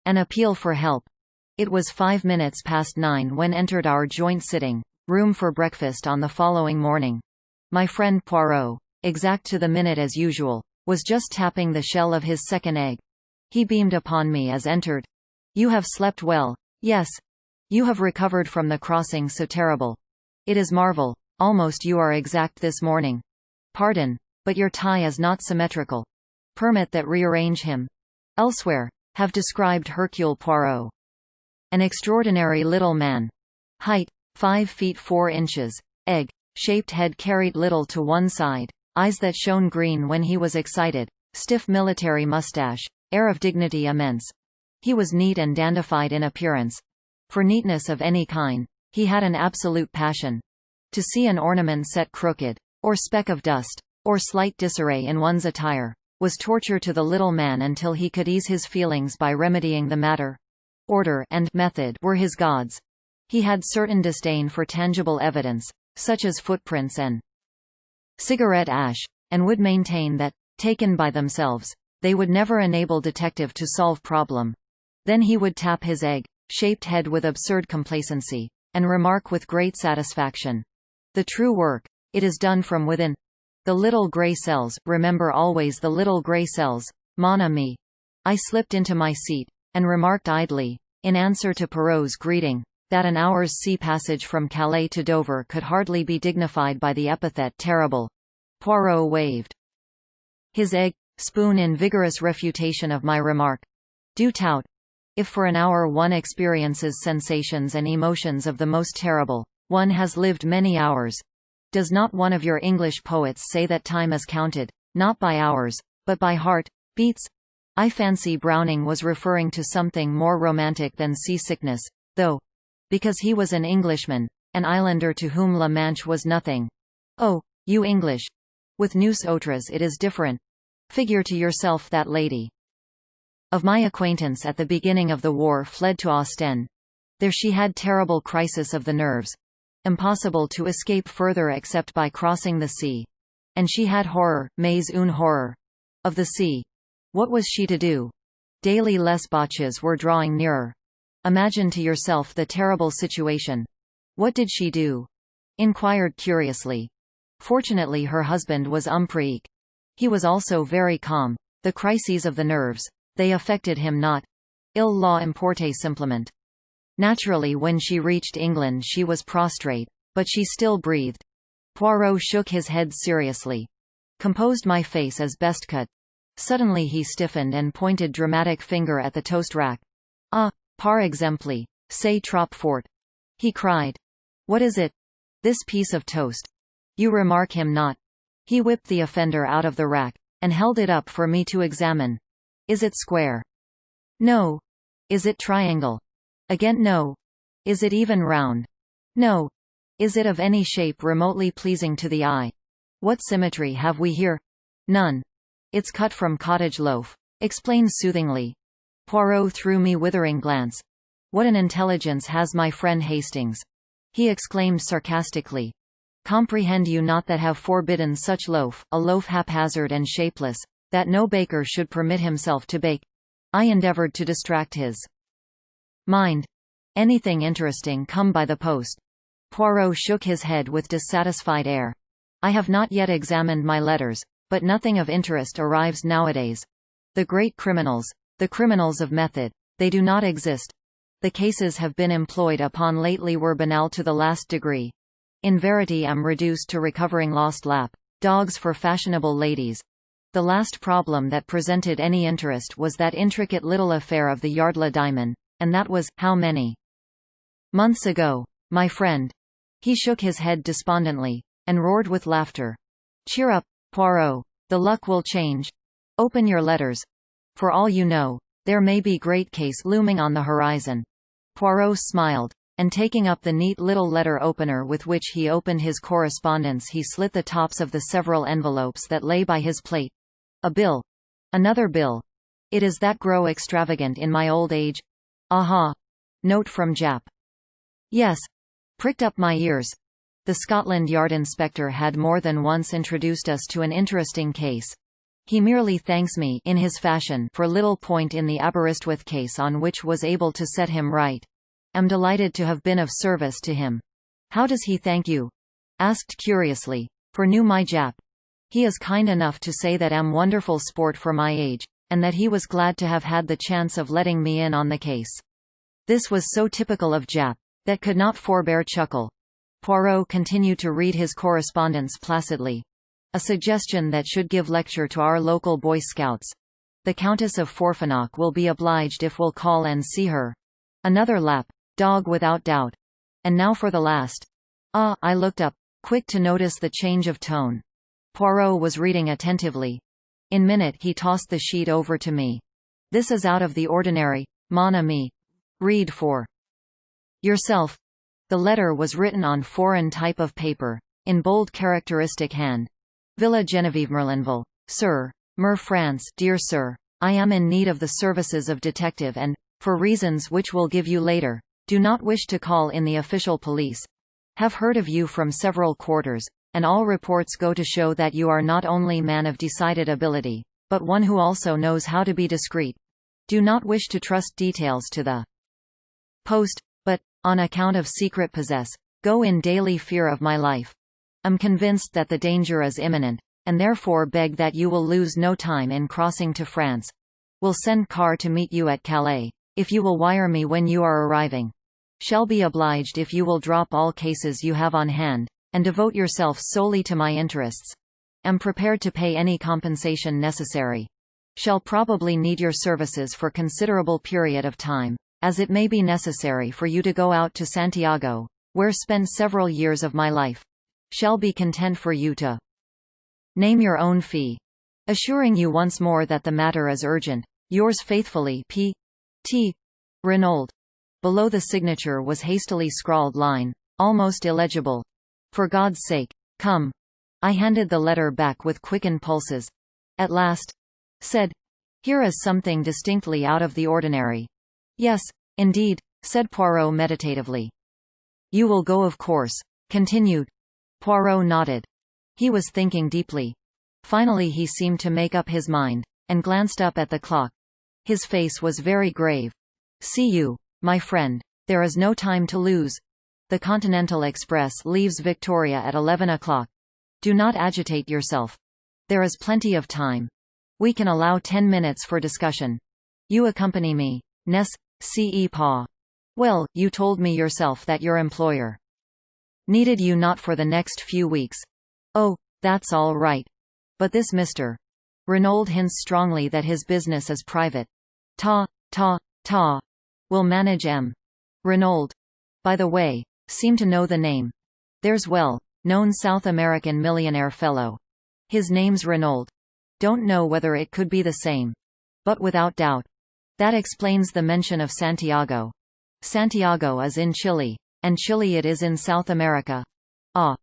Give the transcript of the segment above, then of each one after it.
An appeal for help. It was 9:05 when entered our joint sitting room for breakfast on the following morning. My friend Poirot, exact to the minute as usual, was just tapping the shell of his second egg. He beamed upon me as entered. "You have slept well. Yes. You have recovered from the crossing so terrible. It is marvel, almost you are exact this morning. Pardon, but your tie is not symmetrical. Permit that rearrange him. Elsewhere, have described Hercule Poirot. An extraordinary little man. Height, 5 feet 4 inches. Egg-shaped head carried little to one side. Eyes that shone green when he was excited. Stiff military mustache. Air of dignity immense. He was neat and dandified in appearance. For neatness of any kind, he had an absolute passion. To see an ornament set crooked, or speck of dust, or slight disarray in one's attire, was torture to the little man until he could ease his feelings by remedying the matter. Order and method were his gods. He had certain disdain for tangible evidence, such as footprints and cigarette ash, and would maintain that, taken by themselves, they would never enable detective to solve problem. Then he would tap his egg-shaped head with absurd complacency, and remark with great satisfaction, "The true work, it is done from within. The little grey cells, remember always the little grey cells, mon ami." I slipped into my seat, and remarked idly, in answer to Perrault's greeting, that an hour's sea passage from Calais to Dover could hardly be dignified by the epithet terrible. Poirot waved his spoon in vigorous refutation of my remark. "Do tout. If for an hour one experiences sensations and emotions of the most terrible, one has lived many hours. Does not one of your English poets say that time is counted, not by hours, but by heart beats?" I fancy Browning was referring to something more romantic than seasickness, though, because he was an Englishman, an islander to whom La Manche was nothing. "Oh, you English! With nous autres it is different. Figure to yourself that lady of my acquaintance at the beginning of the war fled to Ostend. There she had terrible crisis of the nerves. Impossible to escape further except by crossing the sea. And she had horror, mais une horreur, of the sea. What was she to do? Daily les botches were drawing nearer. Imagine to yourself the terrible situation. What did she do? Inquired curiously. Fortunately her husband was Umprique. He was also very calm. The crises of the nerves, they affected him not. Il la importait simplement. Naturally when she reached England she was prostrate, but she still breathed. Poirot shook his head seriously. Composed my face as best could. Suddenly he stiffened and pointed dramatic finger at the toast rack. "Ah, par exemple, c'est trop fort," he cried. "What is it? This piece of toast? You remark him not." He whipped the offender out of the rack, and held it up for me to examine. "Is it square? No. Is it triangle? Again no. Is it even round? No. Is it of any shape remotely pleasing to the eye? What symmetry have we here? None. It's cut from cottage loaf," explained soothingly. Poirot threw me withering glance. "What an intelligence has my friend Hastings!" he exclaimed sarcastically. "Comprehend you not that have forbidden such loaf, a loaf haphazard and shapeless, that no baker should permit himself to bake?" I endeavored to distract his mind. "Anything interesting come by the post." Poirot shook his head with dissatisfied air. "I have not yet examined my letters, but nothing of interest arrives nowadays. The great criminals, the criminals of method, they do not exist. The cases have been employed upon lately were banal to the last degree. In verity am reduced to recovering lost lap dogs for fashionable ladies. The last problem that presented any interest was that intricate little affair of the Yardley diamond, and that was, how many months ago, my friend?" He shook his head despondently, and roared with laughter. "Cheer up, Poirot, the luck will change. Open your letters. For all you know, there may be great case looming on the horizon." Poirot smiled, and taking up the neat little letter opener with which he opened his correspondence he slit the tops of the several envelopes that lay by his plate. "A bill. Another bill. It is that grow extravagant in my old age. Aha. Note from Jap." Yes. Pricked up my ears. The Scotland Yard inspector had more than once introduced us to an interesting case. He merely thanks me, in his fashion, for little point in the Aberystwyth case on which was able to set him right. Am delighted to have been of service to him. How does he thank you? Asked curiously. For knew my Jap. He is kind enough to say that am wonderful sport for my age, and that he was glad to have had the chance of letting me in on the case. This was so typical of Jap, that could not forbear chuckle. Poirot continued to read his correspondence placidly. A suggestion that should give lecture to our local Boy Scouts. The Countess of Forfenock will be obliged if we'll call and see her. Another lap. Dog without doubt. And now for the last. Ah, I looked up, quick to notice the change of tone. Poirot was reading attentively. In minute he tossed the sheet over to me. This is out of the ordinary, mon ami. Read for yourself. The letter was written on foreign type of paper, in bold characteristic hand. Villa Genevieve Merlinville, Sir, Mer France. Dear Sir, I am in need of the services of detective and, for reasons which will give you later, do not wish to call in the official police. Have heard of you from several quarters, and all reports go to show that you are not only man of decided ability, but one who also knows how to be discreet. Do not wish to trust details to the post, but, on account of secret possess, go in daily fear of my life. Am convinced that the danger is imminent, and therefore beg that you will lose no time in crossing to France. Will send car to meet you at Calais, if you will wire me when you are arriving. Shall be obliged if you will drop all cases you have on hand, and devote yourself solely to my interests. Am prepared to pay any compensation necessary. Shall probably need your services for considerable period of time, as it may be necessary for you to go out to Santiago, where spend several years of my life. Shall be content for you to name your own fee. Assuring you once more that the matter is urgent. Yours faithfully, P. T. Renauld. Below the signature was hastily scrawled line, almost illegible. For God's sake, come. I handed the letter back with quickened pulses. At last, said, here is something distinctly out of the ordinary. Yes, indeed, said Poirot meditatively. You will go of course, continued. Poirot nodded. He was thinking deeply. Finally he seemed to make up his mind, and glanced up at the clock. His face was very grave. See you, my friend. There is no time to lose. The Continental Express leaves Victoria at 11 o'clock. Do not agitate yourself. There is plenty of time. We can allow 10 minutes for discussion. You accompany me, n'est-ce pas? Well, you told me yourself that your employer needed you not for the next few weeks. Oh, that's all right. But this Mr. Renauld hints strongly that his business is private. Will manage M. Renauld. By the way, seem to know the name. There's well-known South American millionaire fellow. His name's Renauld. Don't know whether it could be the same. But without doubt. That explains the mention of Santiago. Santiago is in Chile, and Chile it is in South America. Ah.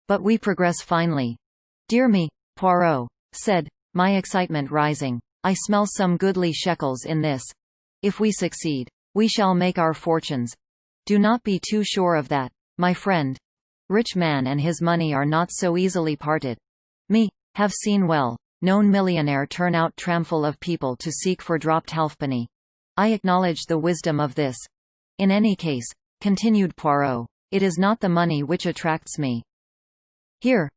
But we progress finely. Dear me, Poirot, said, my excitement rising, I smell some goodly shekels in this. If we succeed, we shall make our fortunes. Do not be too sure of that, my friend. Rich man and his money are not so easily parted. Me, have seen well-known millionaire turn out tramful of people to seek for dropped halfpenny. I acknowledge the wisdom of this. In any case, continued Poirot, it is not the money which attracts me. Here.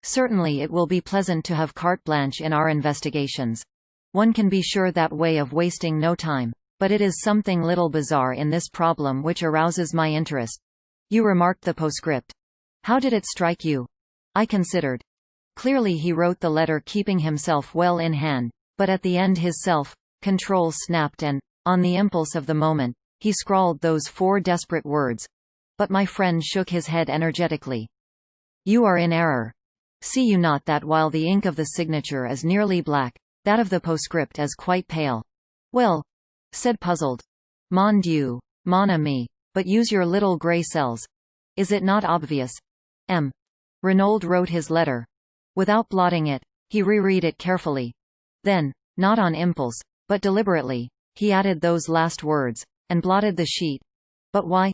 Certainly it will be pleasant to have carte blanche in our investigations. One can be sure that way of wasting no time, but it is something little bizarre in this problem which arouses my interest. You remarked the postscript. How did it strike you? I considered. Clearly he wrote the letter keeping himself well in hand, but at the end his self-control snapped and, on the impulse of the moment, he scrawled those 4 desperate words. But my friend shook his head energetically. You are in error. See you not that while the ink of the signature is nearly black, that of the postscript is quite pale? Well, said puzzled. Mon Dieu, mon ami, but use your little grey cells. Is it not obvious? M. Renauld wrote his letter. Without blotting it, he reread it carefully. Then, not on impulse, but deliberately, he added those last words, and blotted the sheet. But why?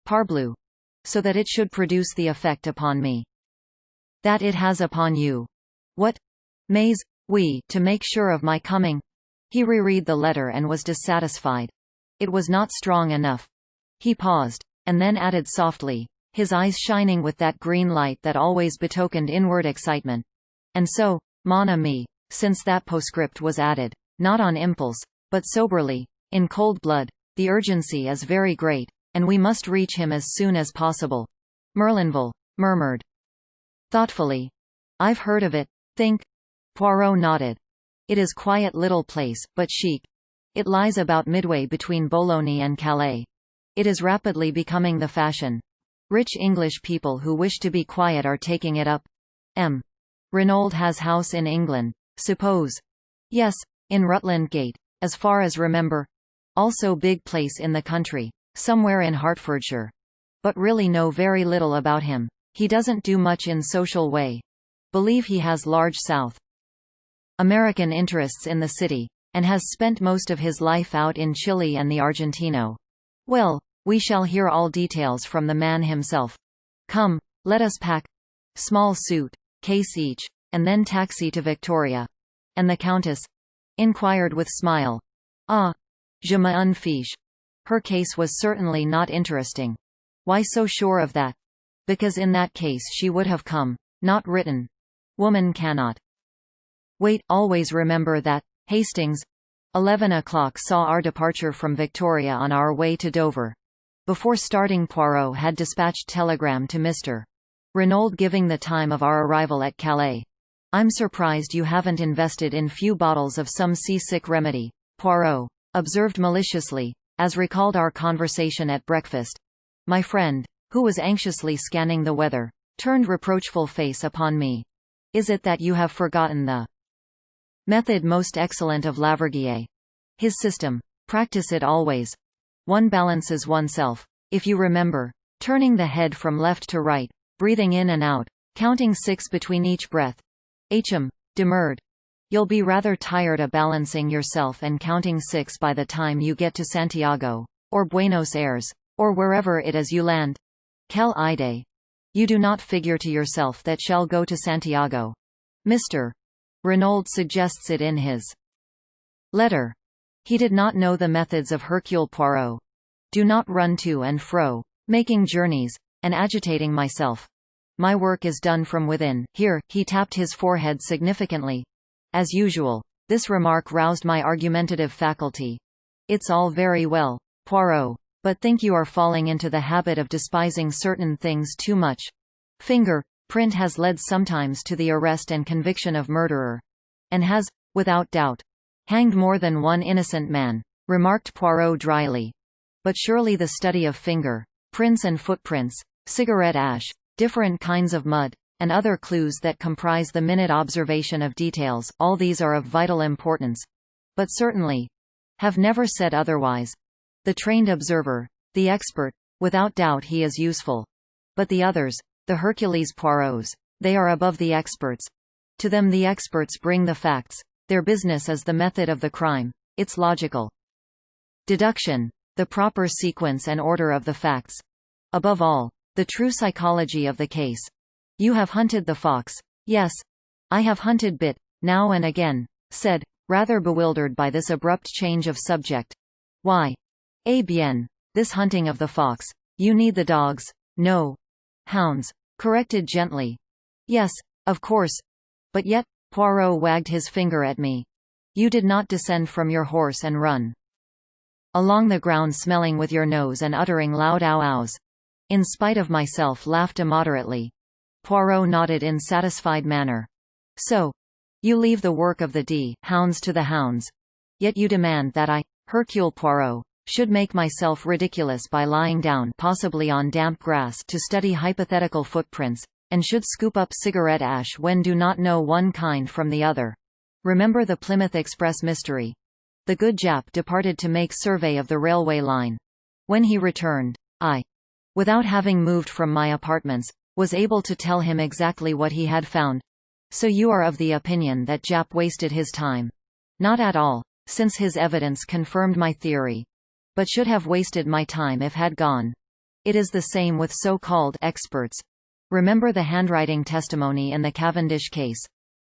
Parbleu. So that it should produce the effect upon me that it has upon you. What? Mais, To make sure of my coming. He reread the letter and was dissatisfied. It was not strong enough. He paused, and then added softly, his eyes shining with that green light that always betokened inward excitement. And so, mon ami, since that postscript was added, not on impulse, but soberly, in cold blood, the urgency is very great, and we must reach him as soon as possible. Merlinville murmured thoughtfully. I've heard of it. Think? Poirot nodded. It is quiet little place, but chic. It lies about midway between Boulogne and Calais. It is rapidly becoming the fashion. Rich English people who wish to be quiet are taking it up. Renauld has house in England, suppose? Yes, in Rutland Gate, as far as remember. Also big place in the country, somewhere in Hertfordshire. But really know very little about him. He doesn't do much in social way. Believe he has large South American interests in the city, and has spent most of his life out in Chile and the Argentino. Well, we shall hear all details from the man himself. Come, let us pack. Small suit, case each, and then taxi to Victoria. And the Countess? Inquired with smile. Ah, je m'en fiche. Her case was certainly not interesting. Why so sure of that? Because in that case she would have come, not written. Woman cannot. Wait, always remember that, Hastings. 11 o'clock saw our departure from Victoria on our way to Dover. Before starting, Poirot had dispatched telegram to Mr. Renauld giving the time of our arrival at Calais. I'm surprised you haven't invested in few bottles of some seasick remedy, Poirot observed maliciously, as recalled our conversation at breakfast. My friend, who was anxiously scanning the weather, turned reproachful face upon me. Is it that you have forgotten the method most excellent of Laverguier? His system. Practice it always. One balances oneself, if you remember, turning the head from left to right, breathing in and out, counting 6 between each breath. H.M. demurred. You'll be rather tired a balancing yourself and counting 6 by the time you get to Santiago, or Buenos Aires, or wherever it is you land. Quelle idée. You do not figure to yourself that shall go to Santiago. Mr. Renauld suggests it in his letter. He did not know the methods of Hercule Poirot. Do not run to and fro, making journeys, and agitating myself. My work is done from within. Here, he tapped his forehead significantly. As usual, this remark roused my argumentative faculty. It's all very well, Poirot, but think you are falling into the habit of despising certain things too much. Finger print has led sometimes to the arrest and conviction of murderer. And has, without doubt, hanged more than one innocent man, remarked Poirot dryly. But surely the study of finger prints and footprints, cigarette ash, different kinds of mud, and other clues that comprise the minute observation of details, all these are of vital importance. But certainly have never said otherwise. The trained observer, the expert, without doubt he is useful. But the others, the Hercules Poirots, they are above the experts. To them the experts bring the facts. Their business is the method of the crime, its logical deduction, the proper sequence and order of the facts. Above all, the true psychology of the case. You have hunted the fox. Yes. I have hunted Bit, now and again, said, rather bewildered by this abrupt change of subject. Why? Eh bien, this hunting of the fox. You need the dogs. No. Hounds. Corrected gently. Yes, of course. But yet, Poirot wagged his finger at me. You did not descend from your horse and run along the ground smelling with your nose and uttering loud ow-ows. In spite of myself laughed immoderately. Poirot nodded in satisfied manner. So, you leave the work of the hounds to the hounds. Yet you demand that I, Hercule Poirot, should make myself ridiculous by lying down, possibly on damp grass, to study hypothetical footprints, and should scoop up cigarette ash when do not know one kind from the other. Remember the Plymouth Express mystery. The good Jap departed to make survey of the railway line. When he returned, I, without having moved from my apartments, was able to tell him exactly what he had found. So you are of the opinion that Jap wasted his time? Not at all, since his evidence confirmed my theory. But should have wasted my time if had gone. It is the same with so-called experts. Remember the handwriting testimony in the Cavendish case.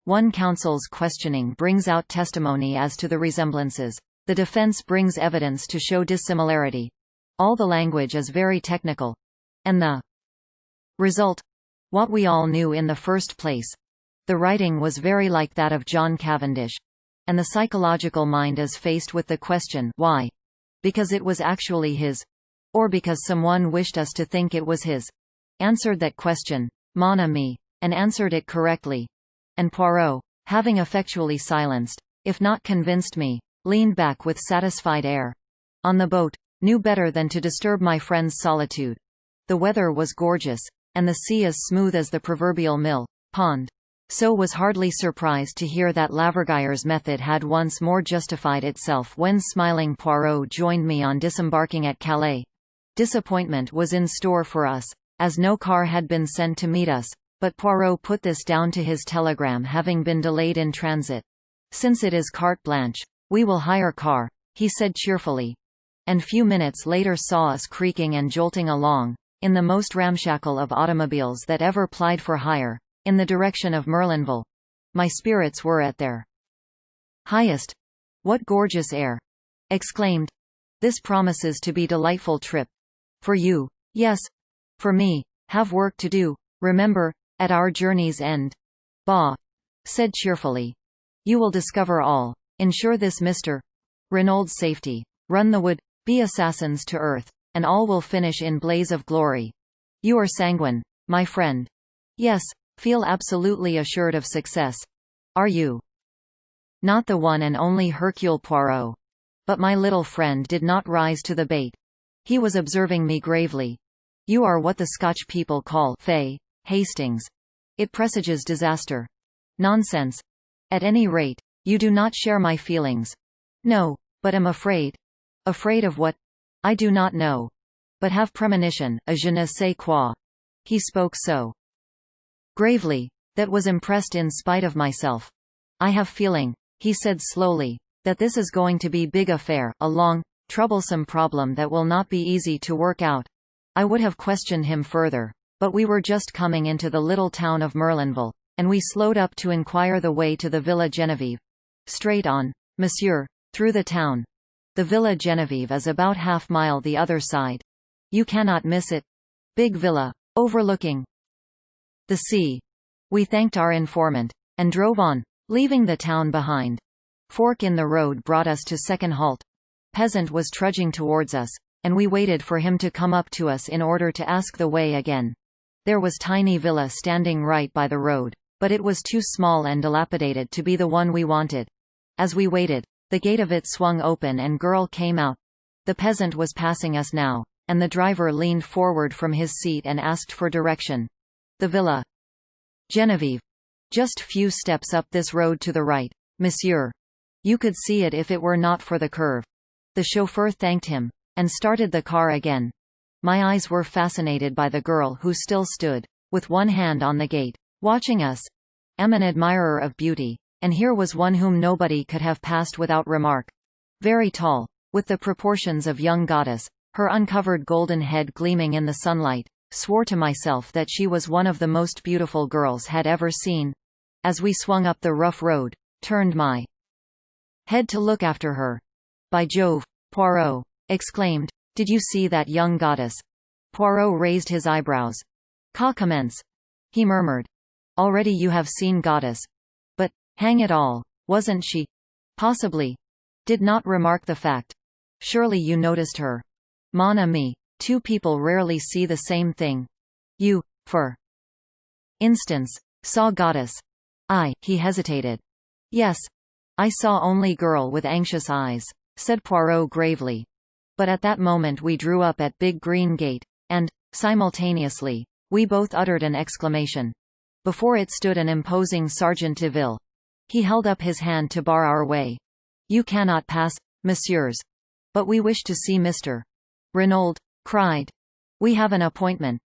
One counsel's questioning brings out testimony as to the resemblances. The defense brings evidence to show dissimilarity. All the language is very technical. And the result? What we all knew in the first place. The writing was very like that of John Cavendish. And the psychological mind is faced with the question, why? Because it was actually his? Or because someone wished us to think it was his? Answered that question, mon ami, and answered it correctly. And Poirot, having effectually silenced, if not convinced me, leaned back with satisfied air. On the boat, knew better than to disturb my friend's solitude. The weather was gorgeous, and the sea as smooth as the proverbial mill pond. So was hardly surprised to hear that Laverguyre's method had once more justified itself when smiling Poirot joined me on disembarking at Calais. Disappointment was in store for us, as no car had been sent to meet us, but Poirot put this down to his telegram having been delayed in transit. Since it is carte blanche, we will hire car, he said cheerfully. And few minutes later saw us creaking and jolting along, in the most ramshackle of automobiles that ever plied for hire, in the direction of Merlinville. My spirits were at their highest. What gorgeous air! Exclaimed. This promises to be delightful trip. For you, yes. For me, have work to do, remember, at our journey's end. Bah! Said cheerfully. You will discover all. Ensure this Mr. Renaud's safety. Run the wood, be assassins to earth, and all will finish in blaze of glory. You are sanguine, my friend. Yes, feel absolutely assured of success. Are you? Not the one and only Hercule Poirot. But my little friend did not rise to the bait. He was observing me gravely. You are what the Scotch people call fey, Hastings. It presages disaster. Nonsense. At any rate, you do not share my feelings. No, but am afraid. Afraid of what? I do not know. But have premonition, a je ne sais quoi. He spoke so gravely, that was impressed in spite of myself. I have feeling, he said slowly, that this is going to be big affair, a long, troublesome problem that will not be easy to work out. I would have questioned him further, but we were just coming into the little town of Merlinville, and we slowed up to inquire the way to the Villa Genevieve. Straight on, monsieur, through the town. The Villa Genevieve is about half-mile the other side. You cannot miss it. Big villa, overlooking the sea. We thanked our informant, and drove on, leaving the town behind. Fork in the road brought us to second halt. Peasant was trudging towards us, and we waited for him to come up to us in order to ask the way again. There was tiny villa standing right by the road, but it was too small and dilapidated to be the one we wanted. As we waited, the gate of it swung open and girl came out. The peasant was passing us now, and the driver leaned forward from his seat and asked for direction. The Villa Genevieve. Just few steps up this road to the right, monsieur. You could see it if it were not for the curve. The chauffeur thanked him, and started the car again. My eyes were fascinated by the girl who still stood, with one hand on the gate, watching us. Am an admirer of beauty, and here was one whom nobody could have passed without remark. Very tall, with the proportions of young goddess, her uncovered golden head gleaming in the sunlight, swore to myself that she was one of the most beautiful girls had ever seen. As we swung up the rough road, turned my head to look after her. By Jove, Poirot exclaimed, did you see that young goddess? Poirot raised his eyebrows. Ca commence, he murmured. Already you have seen goddess. But, hang it all, wasn't she? Possibly. Did not remark the fact. Surely you noticed her. Mon ami, two people rarely see the same thing. You, for instance, saw goddess. He hesitated. Yes. I saw only girl with anxious eyes, said Poirot gravely. But at that moment we drew up at Big Green Gate, and, simultaneously, we both uttered an exclamation. Before it stood an imposing sergeant de ville. He held up his hand to bar our way. You cannot pass, messieurs. But we wish to see Mr. Renaud cried. We have an appointment.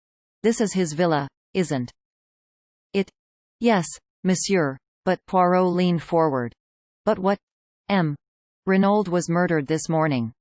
This is his villa, isn't it? Yes, monsieur, but Poirot leaned forward. But what? M. Renaud was murdered this morning.